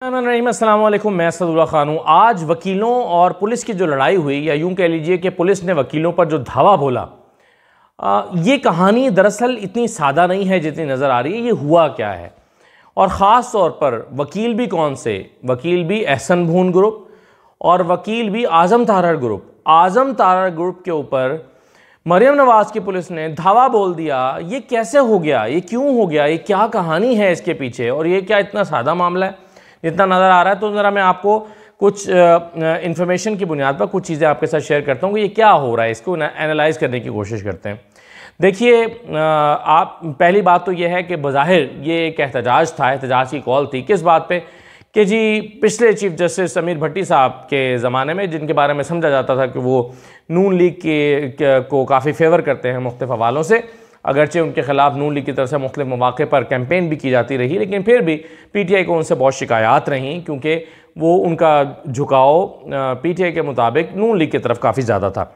अस्सलाम वालेकुम, मैं असदुल्ला खान हूँ। आज वकीलों और पुलिस की जो लड़ाई हुई, या यूँ कह लीजिए कि पुलिस ने वकीलों पर जो धावा बोला, ये कहानी दरअसल इतनी सादा नहीं है जितनी नज़र आ रही है। ये हुआ क्या है, और ख़ास तौर पर वकील भी कौन से, वकील भी एहसन भून ग्रुप और वकील भी आज़म तारड़ ग्रुप। आज़म तारड़ ग्रुप के ऊपर मरियम नवाज़ की पुलिस ने धावा बोल दिया। ये कैसे हो गया, ये क्यों हो गया, ये क्या कहानी है इसके पीछे, और ये क्या इतना सादा मामला है जितना नज़र आ रहा है? तो ज़रा मैं आपको कुछ इंफॉर्मेशन की बुनियाद पर कुछ चीज़ें आपके साथ शेयर करता हूँ कि ये क्या हो रहा है, इसको एनालाइज करने की कोशिश करते हैं। देखिए, आप पहली बात तो ये है कि बज़ाहिर ये एक एहतजाज था, एहतजाज की कॉल थी। किस बात पे? कि जी पिछले चीफ जस्टिस अमीर भट्टी साहब के ज़माने में, जिनके बारे में समझा जाता था कि वो नून लीग को काफ़ी फेवर करते हैं मुख्तलिफ हवालों से, अगरचे उनके खिलाफ नून लीग की तरफ से मुख्तलिफ मौक़े पर कैंपेन भी की जाती रही, लेकिन फिर भी PTI को उनसे बहुत शिकायत रहीं, क्योंकि वो उनका झुकाव PTI के मुताबिक नून लीग की तरफ काफ़ी ज़्यादा था।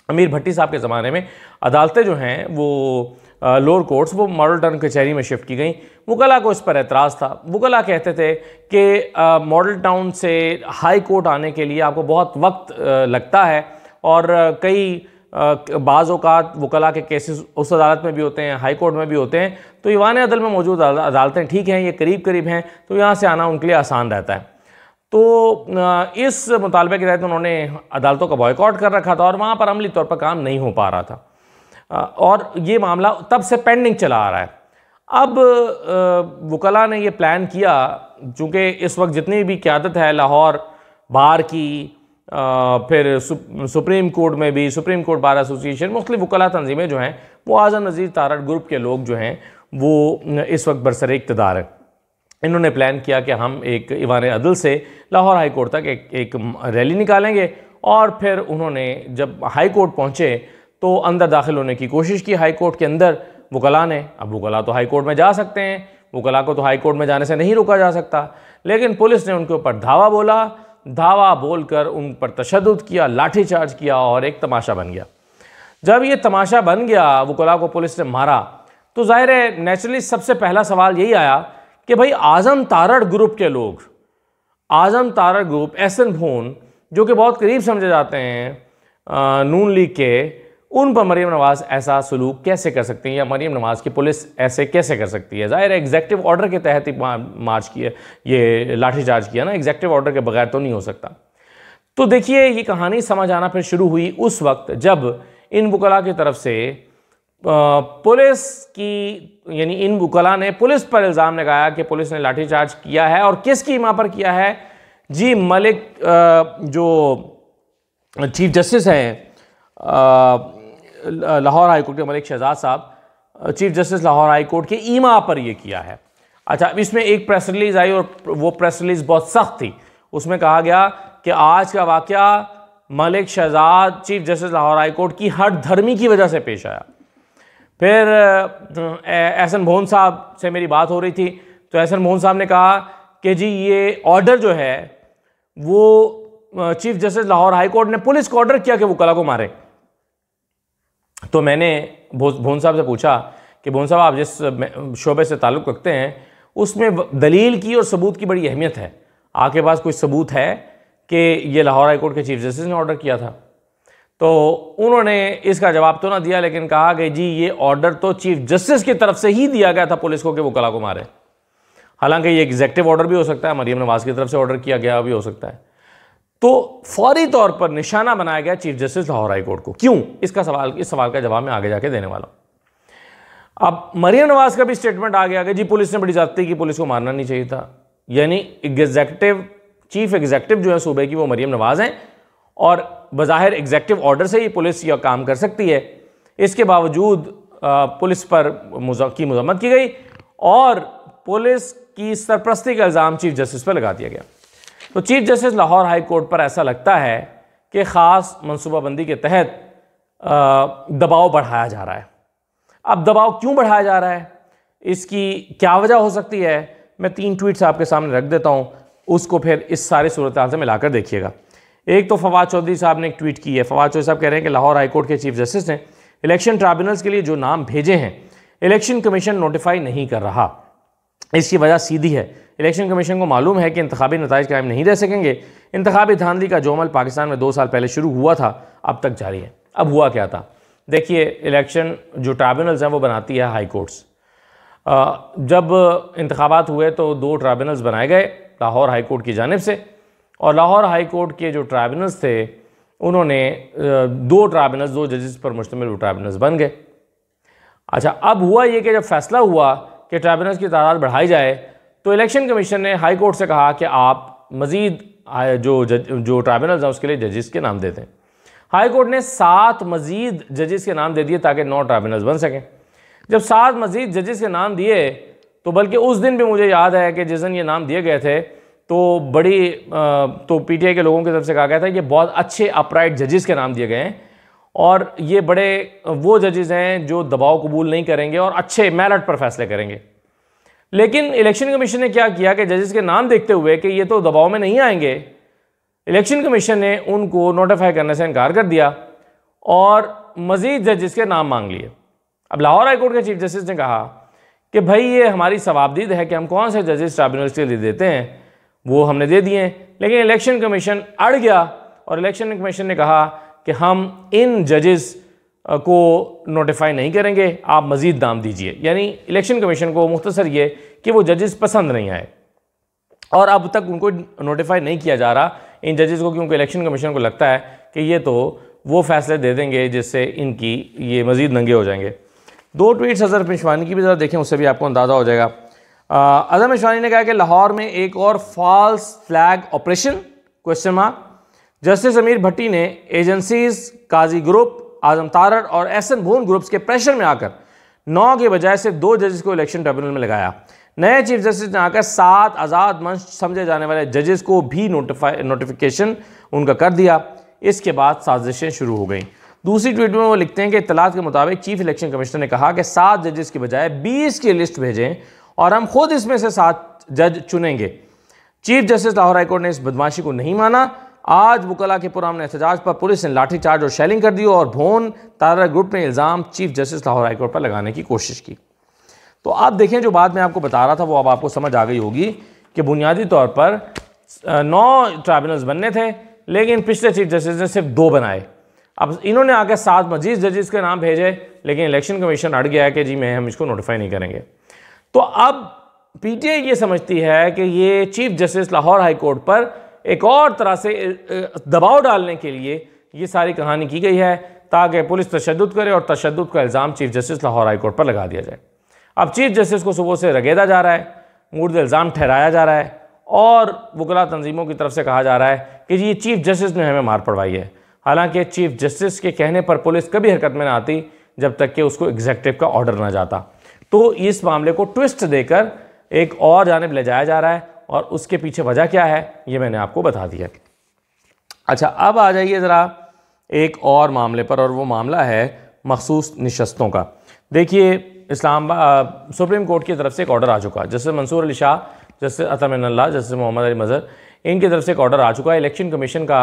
अमीर भट्टी साहब के ज़माने में अदालतें जो हैं वो लोअर कोर्ट्स वो मॉडल टाउन कचहरी में शिफ्ट की गई। वकला को इस पर एतराज़ था। वकला कहते थे कि मॉडल टाउन से हाई कोर्ट आने के लिए आपको बहुत वक्त लगता है, और कई बाज़ औक़ात वकला के केसेस उस अदालत में भी होते हैं, हाई कोर्ट में भी होते हैं, तो ईवान अदल में मौजूद अदालतें ठीक हैं, ये करीब करीब हैं, तो यहाँ से आना उनके लिए आसान रहता है। तो इस मुतालबे के तहत उन्होंने अदालतों का बॉयकॉट कर रखा था, और वहाँ पर अमली तौर पर काम नहीं हो पा रहा था, और ये मामला तब से पेंडिंग चला आ रहा है। अब वकला ने ये प्लान किया, चूँकि इस वक्त जितनी भी क़यादत है लाहौर बार की, फिर सुप्रीम कोर्ट में भी, सुप्रीम कोर्ट बार एसोसिएशन, मुख्तलिफ वकला तंजीमें जो हैं वो आज़म नज़ीर तारड़ ग्रुप के लोग जो हैं वो इस वक्त बरसर इक़्तिदार हैं। इन्होंने प्लान किया कि हम एक ईवान अदल से लाहौर हाई कोर्ट तक एक रैली निकालेंगे, और फिर उन्होंने जब हाई कोर्ट पहुँचे तो अंदर दाखिल होने की कोशिश की हाई कोर्ट के अंदर वकला ने। अब वकला तो हाई कोर्ट में जा सकते हैं, वकला को तो हाई कोर्ट में जाने से नहीं रोका जा सकता, लेकिन पुलिस ने उनके ऊपर धावा बोला, धावा बोलकर उन पर तशद्दुद किया, लाठीचार्ज किया, और एक तमाशा बन गया। जब ये तमाशा बन गया, वकला को पुलिस ने मारा, तो ज़ाहिर है नेचुरली सबसे पहला सवाल यही आया कि भाई आज़म तारड़ ग्रुप के लोग, आज़म तारड़ ग्रुप, एहसन भून, जो कि बहुत करीब समझे जाते हैं नून लीग के, उन पर मरियम नवाज़ ऐसा सलूक कैसे कर सकती हैं, या मरियम नवाज़ की पुलिस ऐसे कैसे कर सकती है? ज़ाहिर है एग्जेक्टिव ऑर्डर के तहत ही मार्च किया, ये लाठीचार्ज किया ना, एग्जेक्टिव ऑर्डर के बगैर तो नहीं हो सकता। तो देखिए, ये कहानी समझ आना फिर शुरू हुई उस वक्त जब इन वकला की तरफ से पुलिस की, यानी इन वकला ने पुलिस पर इल्ज़ाम लगाया कि पुलिस ने लाठीचार्ज किया है, और किस कीमा पर किया है? जी मलिक, जो चीफ जस्टिस हैं लाहौर हाई कोर्ट के, मलिक शहजाद साहब, chief justice Lahore high court के ईमा पर यह किया है। अच्छा, इसमें एक प्रेस रिलीज़ आई, और वो प्रेस रिलीज़ बहुत सख्त थी। उसमें कहा गया कि आज का वाक़या Malik Shahzad, chief justice Lahore high court की हठ धर्मी की वजह से पेश आया। फिर एहसन भून साहब से मेरी बात हो रही थी, तो एहसन भून साहब ने कहा कि जी ये ऑर्डर जो है वो chief justice Lahore high court ने पुलिस को ऑर्डर किया कि वकला को मारे। तो मैंने भून साहब से पूछा कि भून साहब, आप जिस शोबे से ताल्लुक़ रखते हैं उसमें दलील की और सबूत की बड़ी अहमियत है, आपके पास कोई सबूत है कि ये लाहौर हाई कोर्ट के चीफ जस्टिस ने ऑर्डर किया था? तो उन्होंने इसका जवाब तो ना दिया, लेकिन कहा कि जी ये ऑर्डर तो चीफ जस्टिस की तरफ से ही दिया गया था पुलिस को कि वकला को मारे। हालांकि ये एग्जेक्टिव ऑर्डर भी हो सकता है, मरियम नवाज़ की तरफ से ऑर्डर किया गया भी हो सकता है। तो फौरी तौर पर निशाना बनाया गया chief justice Lahore high court को। क्यों? इस सवाल का जवाब मैं आगे जाके देने वाला हूँ। अब मरियम नवाज़ का भी स्टेटमेंट आ गया कि जी पुलिस ने बड़ी ज़्यादती की, पुलिस को मारना नहीं चाहिए था। यानी चीफ एग्जेक्टिव जो है सूबे की, वो मरियम नवाज़ हैं, और बज़ाहिर एग्जेक्टिव ऑर्डर से ही पुलिस यह काम कर सकती है। इसके बावजूद पुलिस पर की मज़म्मत की गई, और पुलिस की सरपरस्ती का इल्ज़ाम चीफ जस्टिस पर लगा दिया गया। तो chief justice Lahore high court पर ऐसा लगता है कि ख़ास मनसूबाबंदी के तहत दबाव बढ़ाया जा रहा है। अब दबाव क्यों बढ़ाया जा रहा है, इसकी क्या वजह हो सकती है? मैं 3 ट्वीट्स आपके सामने रख देता हूँ, उसको फिर इस सारी सूरत हाल से मिलाकर देखिएगा। एक तो फवाद चौधरी साहब ने एक ट्वीट की है। फवाद चौधरी साहब कह रहे हैं कि लाहौर हाई कोर्ट के चीफ जस्टिस ने इलेक्शन ट्राइब्यूनल्स के लिए जो नाम भेजे हैं इलेक्शन कमीशन नोटिफाई नहीं कर रहा। इसकी वजह सीधी है, इलेक्शन कमीशन को मालूम है कि इंतखाबी नताइज कायम नहीं रह सकेंगे। इंतखाबी धांधली का जो अमल पाकिस्तान में 2 साल पहले शुरू हुआ था अब तक जारी है। अब हुआ क्या था, देखिए, इलेक्शन जो ट्राइब्यूनल्स हैं वो बनाती है हाई कोर्ट्स। जब इंतखाबात हुए तो 2 ट्राइब्यूनल्स बनाए गए लाहौर हाई कोर्ट की जानिब से, और लाहौर हाई कोर्ट के जो ट्राइब्यूनल्स थे उन्होंने 2 ट्राइब्यूनल्स, 2 जजेस पर मुश्तमिल ट्राइब्यूनल्स बन गए। अच्छा, अब हुआ ये कि जब फैसला हुआ कि ट्राइब्यूनल्स की तादाद बढ़ाई जाए तो इलेक्शन कमीशन ने हाई कोर्ट से कहा कि आप मज़ीद जो ट्राइब्यूनल्स हैं उसके लिए जजेस के नाम देते हैं। हाई कोर्ट ने 7 मज़ीद जजेस के नाम दे दिए ताकि 9 ट्राइब्यूनल्स बन सकें। जब 7 मज़ीद जजेस के नाम दिए तो बल्कि उस दिन भी मुझे याद है कि जिस दिन ये नाम दिए गए थे तो पीटीआई के लोगों की तरफ से कहा गया था कि बहुत अच्छे अपराइट जजेस के नाम दिए गए हैं और ये बड़े वो जजेस हैं जो दबाव कबूल नहीं करेंगे और अच्छे मेरिट पर फैसले करेंगे। लेकिन इलेक्शन कमीशन ने क्या किया कि जजेस के नाम देखते हुए कि ये तो दबाव में नहीं आएंगे, इलेक्शन कमीशन ने उनको नोटिफाई करने से इनकार कर दिया और मज़ीद जजेस के नाम मांग लिए। अब लाहौर हाई कोर्ट के चीफ जस्टिस ने कहा कि भाई ये हमारी सवाबदीद है कि हम कौन से जजेस ट्राइब्यूनल्स के लिए देते हैं, वो हमने दे दिए हैं। लेकिन इलेक्शन कमीशन अड़ गया और इलेक्शन कमीशन ने कहा कि हम इन जजेस को नोटिफाई नहीं करेंगे, आप मज़ीद दाम दीजिए। यानी इलेक्शन कमीशन को मुख्तसर ये कि वो जजेस पसंद नहीं आए और अब तक उनको नोटिफाई नहीं किया जा रहा इन जजेस को, क्योंकि इलेक्शन कमीशन को लगता है कि ये तो वो फैसले दे देंगे जिससे इनकी ये मज़ीद नंगे हो जाएंगे। 2 ट्वीट्स अज़हर पिशवानी की भी ज़रा देखें, उससे भी आपको अंदाज़ा हो जाएगा। अज़हर पिशवानी ने कहा कि लाहौर में एक और फॉल्स फ्लैग ऑपरेशन ? जस्टिस अमीर भट्टी ने एजेंसीज, काजी ग्रुप, आजम तारड़ और एहसन भून ग्रुप्स के प्रेशर में आकर 9 के बजाय सिर्फ 2 जजेस को इलेक्शन ट्रिब्यूनल में लगाया। नए चीफ जस्टिस ने आकर 7 आज़ाद मंच समझे जाने वाले जजेस को भी नोटिफिकेशन उनका कर दिया। इसके बाद साजिशें शुरू हो गई। दूसरी ट्वीट में वो लिखते हैं कि इत्तलात के मुताबिक चीफ इलेक्शन कमिश्नर ने कहा कि 7 जजेस की बजाय 20 की लिस्ट भेजें और हम खुद इसमें से 7 जज चुनेंगे। चीफ जस्टिस लाहौर हाईकोर्ट ने इस बदमाशी को नहीं माना। आज वकला के पुरअमन एहतजाज पर पुलिस ने लाठीचार्ज और शेलिंग कर दी और भोन तारा ग्रुप ने इल्ज़ाम चीफ जस्टिस लाहौर हाईकोर्ट पर लगाने की कोशिश की। तो आप देखें, जो बात मैं आपको बता रहा था वो अब आपको समझ आ गई होगी कि बुनियादी तौर पर 9 ट्राइब्यूनल्स बनने थे, लेकिन पिछले चीफ जस्टिस ने सिर्फ 2 बनाए। अब इन्होंने आकर 7 मजीद जजेस के नाम भेजे, लेकिन इलेक्शन कमीशन अड़ गया है कि जी हम इसको नोटिफाई नहीं करेंगे। तो अब पीटीआई ये समझती है कि ये chief justice Lahore high court पर एक और तरह से दबाव डालने के लिए ये सारी कहानी की गई है ताकि पुलिस तशद्दुद करे और तशद्दुद का इल्ज़ाम chief justice Lahore high court पर लगा दिया जाए। अब चीफ जस्टिस को सुबह से रगेदा जा रहा है, मुर्द इल्ज़ाम ठहराया जा रहा है और वकला तंजीमों की तरफ से कहा जा रहा है कि जी चीफ जस्टिस ने हमें मार पड़वाई है। हालांकि चीफ जस्टिस के कहने पर पुलिस कभी हरकत में ना आती जब तक कि उसको एग्जीक्यूटिव का ऑर्डर ना जाता। तो इस मामले को ट्विस्ट देकर एक और जानिब ले जाया जा रहा है और उसके पीछे वजह क्या है ये मैंने आपको बता दिया। अच्छा, अब आ जाइए ज़रा एक और मामले पर, और वो मामला है मखसूस नशस्तों का। देखिए, इस्लामाबाद सुप्रीम कोर्ट की तरफ से एक ऑर्डर आ चुका है। जस्टिस मंसूर अली शाह, जस्टिस अता मिनल्लाह, जस्टिस मोहम्मद अली मज़हर, इनकी तरफ से एक ऑर्डर आ चुका है। इलेक्शन कमीशन का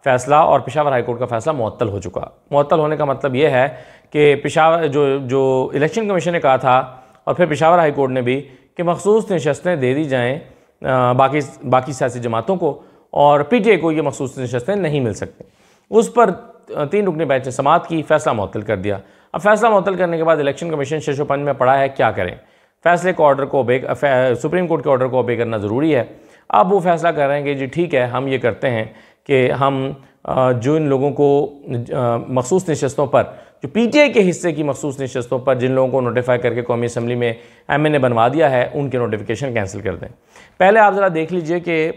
फैसला और पेशावर हाई कोर्ट का फैसला मुअत्तल हो चुका। मुअत्तल होने का मतलब ये है कि पेशावर जो इलेक्शन कमीशन ने कहा था और फिर पेशावर हाई कोर्ट ने भी कि मखसूस नशस्तें दे दी जाएँ बाकी सियासी जमातों को और पीटीआई को ये मखसूस नशस्तें नहीं मिल सकती। उस पर 3 रुकनी बेंच ने समाअत की, फैसला मुअत्तल कर दिया। अब फैसला मुअत्तल करने के बाद इलेक्शन कमीशन 605 में पड़ा है क्या करें। फैसले को ऑर्डर को सुप्रीम कोर्ट के ऑर्डर को ओबे करना ज़रूरी है। अब वो फैसला कर रहे हैं कि जी ठीक है, हम ये करते हैं कि हम जो इन लोगों को मखसूस नशस्तों पर, जो पीटीआई के हिस्से की मखसूस नशस्तों पर जिन लोगों को नोटिफाई करके कौमी असम्बली में एमएनए बनवा दिया है, उनके नोटिफिकेशन कैंसिल कर दें। पहले आप ज़रा देख लीजिए कि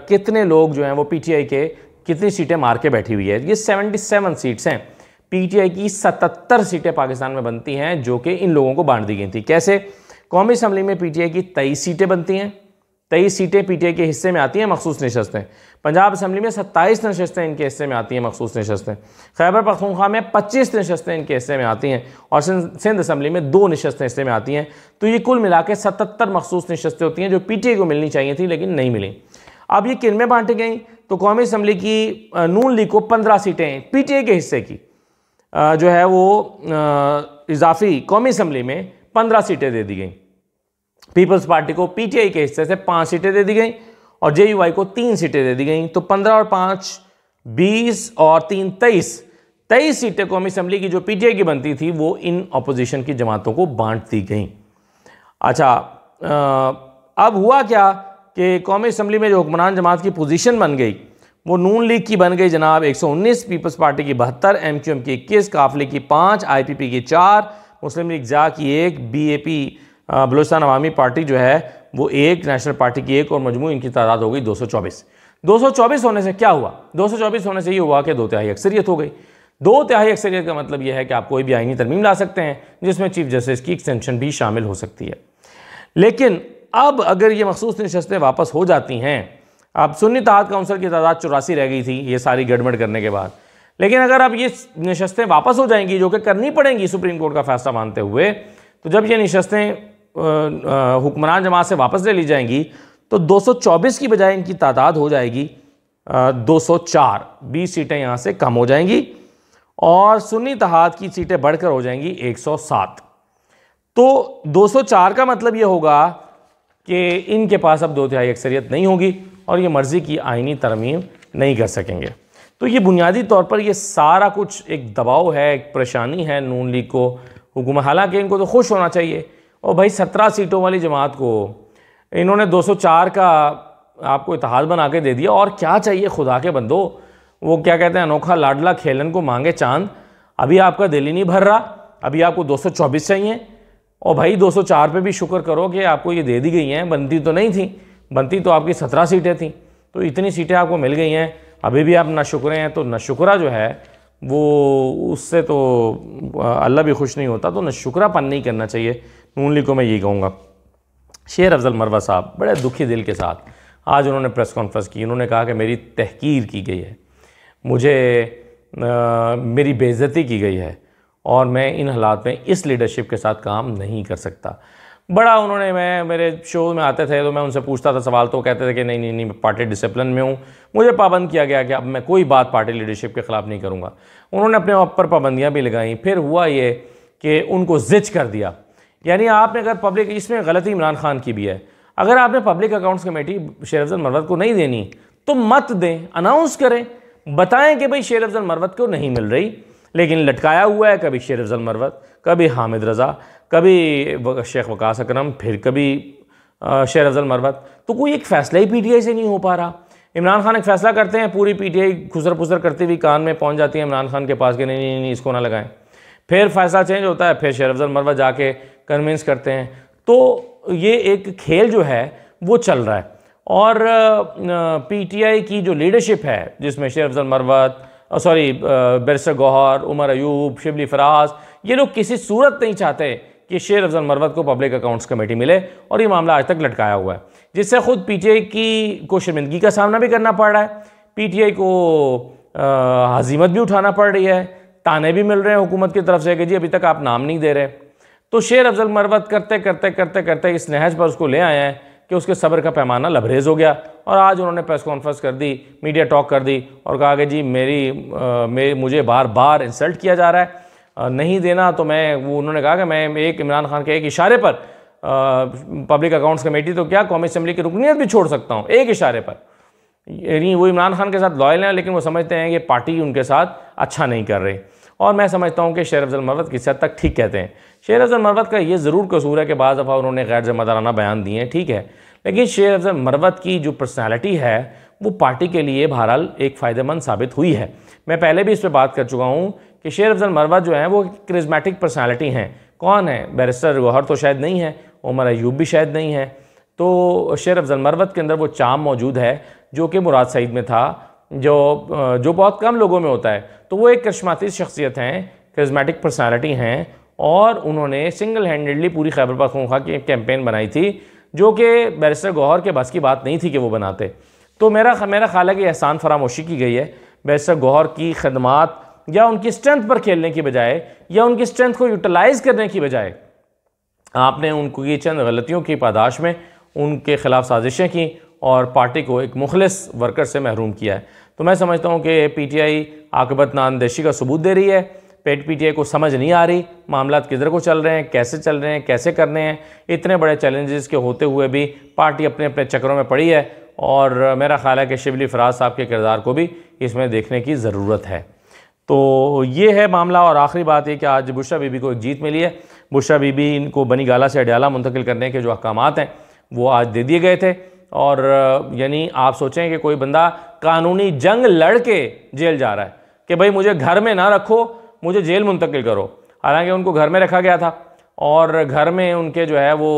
कितने लोग जो हैं वो पीटीआई के कितनी सीटें मार के बैठी हुई है। ये 77 सीट्स हैं। पीटीआई की 77 सीटें पाकिस्तान में बनती हैं जो कि इन लोगों को बांट दी गई थी। कैसे? कौमी असम्बली में पीटीआई की 23 सीटें बनती हैं, 23 सीटें पीटीआई के हिस्से में आती हैं मखसूस नशस्तें। पंजाब असम्बली में 27 नशस्तें इनके हिस्से में आती हैं मखसूस नशस्तें। खैबर पख्तूनख्वा में 25 नशस्तें इनके हिस्से में आती हैं और सिंध असम्बली में 2 नशस्तें हिस्से में आती हैं। तो ये कुल मिला के 77 मखसूस नशस्तें होती हैं जो पीटीआई को मिलनी चाहिए थी लेकिन नहीं मिली। अब ये किन में बांटी गई? तो कौमी असम्बली की नून लीग को 15 सीटें पीटीआई के हिस्से की जो है वो इजाफी कौमी असम्बली में 15 सीटें दे दी गई। पीपल्स पार्टी को पीटीआई के हिस्से से 5 सीटें दे दी गई और जेयूआई को 3 सीटें दे दी गई। तो 15 और 5 20 और 3 23 सीटें कौमी असम्बली की जो पीटीआई की बनती थी वो इन अपोजिशन की जमातों को बांट दी गई। अच्छा, अब हुआ क्या कि कौमी असम्बली में जो हुक्मरान जमात की पोजीशन बन गई वो नून लीग की बन गई जनाब 119, पीपल्स पार्टी की 72, एमक्यूएम की 21, काफले की 5, आईपीपी की 4, मुस्लिम लीग जा की 1, बीएपी बलूचिस्तान अवामी पार्टी जो है वो 1, नेशनल पार्टी की 1 और मजमू इनकी तादाद हो गई 224। 224 होने से क्या हुआ? 224 होने से ये हुआ कि 2/3 अक्सरियत हो गई। 2/3 अक्सरियत का मतलब यह है कि आप कोई भी आईनी तरमीम ला सकते हैं जिसमें चीफ जस्टिस की एक्सटेंशन भी शामिल हो सकती है। लेकिन अब अगर ये मखसूस नशस्तें वापस हो जाती हैं, अब सुन्नी इत्तेहाद काउंसिल की तादाद 84 रह गई थी ये सारी गड़बड़ करने के बाद, लेकिन अगर अब ये नशस्तें वापस हो जाएंगी जो कि करनी पड़ेंगी सुप्रीम कोर्ट का फैसला मानते हुए, तो जब ये नशस्तें हुक्मरान जमात से वापस ले ली जाएंगी तो 224 की बजाय इनकी तादाद हो जाएगी 204, 20 सीटें यहाँ से कम हो जाएंगी और सुन्नी इत्तेहाद की सीटें बढ़कर हो जाएंगी 107। तो 204 का मतलब ये होगा कि इनके पास अब 2/3 अक्सरियत नहीं होगी और ये मर्ज़ी की आइनी तरमीम नहीं कर सकेंगे। तो ये बुनियादी तौर पर ये सारा कुछ एक दबाव है, एक परेशानी है नून लीग को हुकूमत। हालांकि इनको तो खुश होना चाहिए और भाई 17 सीटों वाली जमात को इन्होंने 204 का आपको इत्तेहाद बना के दे दिया, और क्या चाहिए खुदा के बंदो। वो क्या कहते हैं, अनोखा लाडला खेलन को मांगे चांद। अभी आपका दिल ही नहीं भर रहा, अभी आपको 224 चाहिए। और भाई 204 पे भी शुक्र करो कि आपको ये दे दी गई हैं, बनती तो नहीं थी, बनती तो आपकी 17 सीटें थी, तो इतनी सीटें आपको मिल गई हैं। अभी भी आप नाशुक्रे हैं, तो नाशुक्रा जो है वो उससे तो अल्लाह भी खुश नहीं होता, तो नाशुक्रापन नहीं करना चाहिए नून लीग को। मैं यही कहूँगा। शेर अफजल मरवा साहब बड़े दुखी दिल के साथ आज उन्होंने प्रेस कॉन्फ्रेंस की। उन्होंने कहा कि मेरी तहकीर की गई है, मुझे मेरी बेइज्जती की गई है और मैं इन हालात में इस लीडरशिप के साथ काम नहीं कर सकता। बड़ा उन्होंने, मैं मेरे शो में आते थे तो मैं उनसे पूछता था सवाल, तो कहते थे कि नहीं मैं पार्टी डिसिप्लिन में हूँ, मुझे पाबंद किया गया कि अब मैं कोई बात पार्टी लीडरशिप के ख़िलाफ़ नहीं करूँगा। उन्होंने अपने ऊपर पाबंदियाँ भी लगाई। फिर हुआ ये कि उनको जिच कर दिया। यानी आपने अगर पब्लिक, इसमें गलती इमरान खान की भी है, अगर आपने पब्लिक अकाउंट्स कमेटी शेर अफजल मरवत को नहीं देनी तो मत दें, अनाउंस करें, बताएं कि भाई शेर अफजल मरवत को नहीं मिल रही। लेकिन लटकाया हुआ है, कभी शेर अफजल मरवत, कभी हामिद रज़ा, कभी शेख वकास अकरम, फिर कभी शेर अफजल मरवत। तो कोई एक फ़ैसला ही पीटीआई से नहीं हो पा रहा। इमरान खान एक फ़ैसला करते हैं, पूरी पीटीआई खुसर पुसर करती हुई कान में पहुंच जाती है इमरान खान के पास कि नहीं इसको ना लगाएं। फिर फैसला चेंज होता है, फिर शेर अफजल मरवत जाके कन्विंस करते हैं। तो ये एक खेल जो है वो चल रहा है। और पीटीआई की जो लीडरशिप है, जिसमें शेर अफजल मरवत, बैरिस्टर गौहर, उमर अयूब, शिबली फराज, ये लोग किसी सूरत नहीं चाहते कि शेर अफजल मरवत को पब्लिक अकाउंट्स कमेटी मिले, और ये मामला आज तक लटकाया हुआ है, जिससे खुद पीटीआई को शर्मिंदगी का सामना भी करना पड़ रहा है, पीटीआई को हजीमत भी उठाना पड़ रही है, ताने भी मिल रहे हैं हुकूमत की तरफ से कि जी अभी तक आप नाम नहीं दे रहे। तो शेर अफजल मरवत करते करते करते करते इस नहज पर उसको ले आए हैं कि उसके सब्र का पैमाना लबरेज हो गया, और आज उन्होंने प्रेस कॉन्फ्रेंस कर दी, मीडिया टॉक कर दी और कहा कि जी मुझे बार बार इंसल्ट किया जा रहा है, नहीं देना तो उन्होंने कहा कि मैं एक इमरान खान के एक इशारे पर पब्लिक अकाउंट्स कमेटी तो क्या कौमी असम्बली की रुकनीत भी छोड़ सकता हूँ, एक इशारे पर। यानी वो इमरान खान के साथ लॉयल हैं, लेकिन वो समझते हैं कि पार्टी उनके साथ अच्छा नहीं कर रही। और मैं समझता हूँ कि शेर अफजल मरवत किसी हद तक ठीक कहते हैं। शेर अफजल मरवत का ये ज़रूर कसूर है कि बाज़ दफ़ा उन्होंने गैर ज़िम्मेदाराना बयान दिए हैं, ठीक है, लेकिन शेर अफजल मरवत की जो पर्सनैलिटी है वो पार्टी के लिए बहरहाल एक फ़ायदेमंद साबित हुई है। मैं पहले भी इस पर बात कर चुका हूँ कि शेर अफजल मरवत जो है वो करिश्मेटिक पर्सनैलिटी हैं। कौन है? बैरिस्टर गौहर तो शायद नहीं है, उमर अयूब भी शायद नहीं है। तो शेर अफजल मरवत के अंदर वो चाम मौजूद है जो कि मुराद सईद में था, जो बहुत कम लोगों में होता है। तो वो एक करिश्माती शख्सियत हैं, करिश्मेटिक पर्सनैलिटी हैं, और उन्होंने सिंगल हैंडेडली पूरी खैबर पख्तूनख्वा की कैंपेन बनाई थी, जो कि बैरिस्टर गौहर के बस की बात नहीं थी कि वो बनाते। तो मेरा ख्याल है कि एहसान फरामोशी की गई है बैरिस्टर गौहर की खदमात या उनकी स्ट्रेंथ पर खेलने की बजाय, या उनकी स्ट्रेंथ को यूटिलाइज़ करने की बजाय आपने उनकी चंद गलतियों की पादाश में उनके ख़िलाफ़ साजिशें की और पार्टी को एक मुखलिस वर्कर से महरूम किया है। तो मैं समझता हूँ कि पीटीआई आकबत नाअंदेशी का सबूत दे रही है। पीटीआई को समझ नहीं आ रही मामला किधर को चल रहे हैं, कैसे चल रहे हैं, कैसे करने हैं। इतने बड़े चैलेंजेस के होते हुए भी पार्टी अपने अपने चक्करों में पड़ी है और मेरा ख्याल है कि शिबली फराज साहब के किरदार को भी इसमें देखने की ज़रूरत है। तो ये है मामला। और आखिरी बात ये कि आज बुशरा बीबी को एक जीत मिली है। बुशरा बीबी इनको बनी गाला से अडयाला मुंतकिल करने के जो अहकामात हैं वो आज दे दिए गए थे। और यानी आप सोचें कि कोई बंदा कानूनी जंग लड़ के जेल जा रहा है कि भाई मुझे घर में ना रखो, मुझे जेल मुंतकिल करो। हालांकि उनको घर में रखा गया था और घर में उनके जो है वो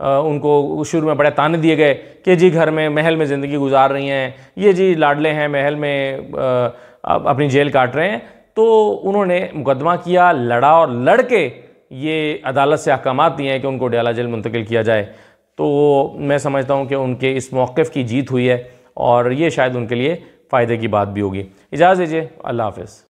उनको शुरू में बड़े ताने दिए गए कि जी घर में महल में ज़िंदगी गुजार रही हैं, ये जी लाडले हैं, महल में अपनी जेल काट रहे हैं। तो उन्होंने मुकदमा किया, लड़ा और लड़ के ये अदालत से अहकामात दिए हैं कि उनको अडयाला जेल मुंतकिल किया जाए। तो मैं समझता हूँ कि उनके इस मौक़िफ़ की जीत हुई है और ये शायद उनके लिए फ़ायदे की बात भी होगी। इजाज़त दीजिए, अल्लाह हाफ़िज़।